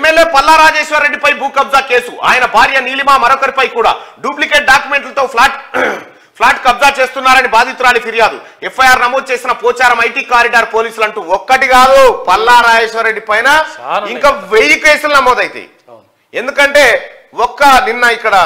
MLA Palla Rajeshwar రెడ్డిపై భూ కబ్జా కేసు, ఆయన భార్య నీలిమ మరొకరిపై కూడా డూప్లికేట్ డాక్యుమెంట్లతో ఫ్లాట్ కబ్జా చేస్తున్నారని బాధితురాలి ఫిర్యాదు. ఎఫ్ఐఆర్ నమోదు చేసిన పోచారం ఐటీ కారిడార్ పోలీసులు అంటూ ఒక్కటి కాదు పల్లా రాజేశ్వర్ రెడ్డి పైన ఇంకా 1000 కేసులు నమోదైతాయి. ఎందుకంటే నిన్న ఇక్కడ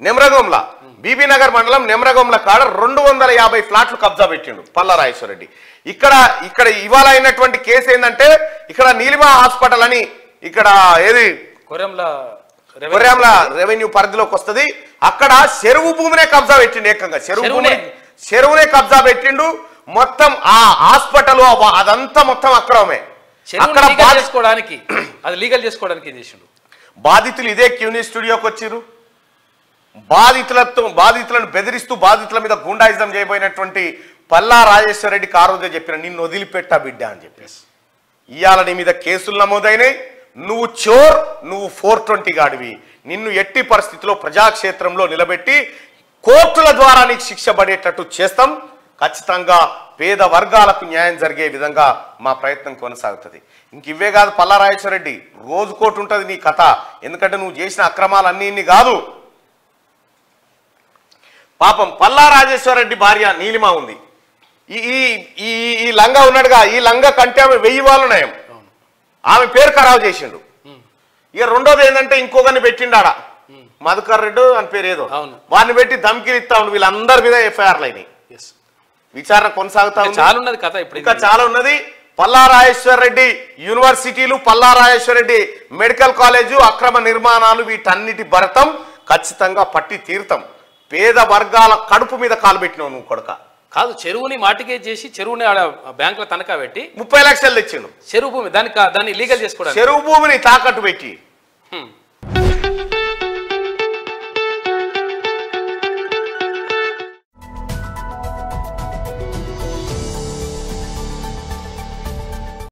నెమ్రగొంల బీబీ నగర్ మండలం నెమ్రగొంల కాడ 250 ఫ్లాట్లు కబ్జా పెట్టిండు పల్లా రాజేశ్వర్ రెడ్డి. ఇక్కడ ఇవాళ అయినటువంటి కేసు ఏంటంటే ఇక్కడ నీలిమ హాస్పిటల్ అని ఇక్కడ ఏది కొర్యాంల రెవెన్యూ పరిధిలోకి వస్తుంది. అక్కడ చెరువు భూమినే కబ్జా పెట్టిండు. ఏకంగా చెరువునే కబ్జా పెట్టిండు. మొత్తం ఆ హాస్పిటల్ అదంతా మొత్తం అక్రమమే. అక్కడ లీగల్ చేసుకోవడానికి బాధితులు ఇదే క్యూనీ స్టూడియోకి వచ్చిర్రు. బాధితులను బెదిరిస్తూ బాధితుల మీద గుండాయిజం చేయబోయినటువంటి పల్లా రాజేశ్వర్ రెడ్డికి ఆ రోజే చెప్పిన నిన్ను వదిలిపెట్టా బిడ్డ అని చెప్పేసి. ఇవాళ నీ మీద కేసులు నమోదైనాయి. నువ్వు చోర్, నువ్వు 420 గాడివి. నిన్ను ఎట్టి పరిస్థితిలో ప్రజాక్షేత్రంలో నిలబెట్టి కోర్టుల ద్వారా నీకు శిక్ష పడేటట్టు చేస్తాం. ఖచ్చితంగా పేద వర్గాలకు న్యాయం జరిగే విధంగా మా ప్రయత్నం కొనసాగుతుంది. ఇంక ఇవే కాదు పల్లా రాజేశ్వర్ రెడ్డి, రోజుకోటి ఉంటుంది నీ కథ. ఎందుకంటే నువ్వు చేసిన అక్రమాలు అన్నీ కాదు. పాపం పల్లా రాజేశ్వర్ రెడ్డి భార్య నీలిమ ఉంది. ఈ లంగా ఉన్నాడుగా, ఈ లంగా కంటే ఆమె 1000 వాళ్ళు నయం. ఆమె పేరు ఖరాబు చేసిండు. ఇక రెండోది ఏంటంటే ఇంకొకరిని పెట్టిండాడ మధుకర్ రెడ్డి అని పేరు ఏదో, వారిని పెట్టి ధమ్కీలు ఇస్తా ఉండు. వీళ్ళందరి మీద ఎఫ్ఐఆర్లు అయినాయి. విచారణ కొనసాగుతా ఉంది. ఇంకా చాలా ఉన్నది. పల్లా రాజేశ్వర్ రెడ్డి యూనివర్సిటీలు, పల్లా రాజేశ్వర్ రెడ్డి మెడికల్ కాలేజు, అక్రమ నిర్మాణాలు, వీటన్నిటి భరతం ఖచ్చితంగా పట్టి తీరుతాం. పేద వర్గాల కడుపు మీద కాలు పెట్టినావు నువ్వు కొడక. కాదు, చెరువుని మాటికే చేసి చెరువుని బ్యాంకులో తనఖా పెట్టి 30 లక్షలు తెచ్చిండు. చెరువు భూమి దాన్ని లీగల్ చేసుకోవడానికి చెరువు భూమిని తాకట్టు పెట్టి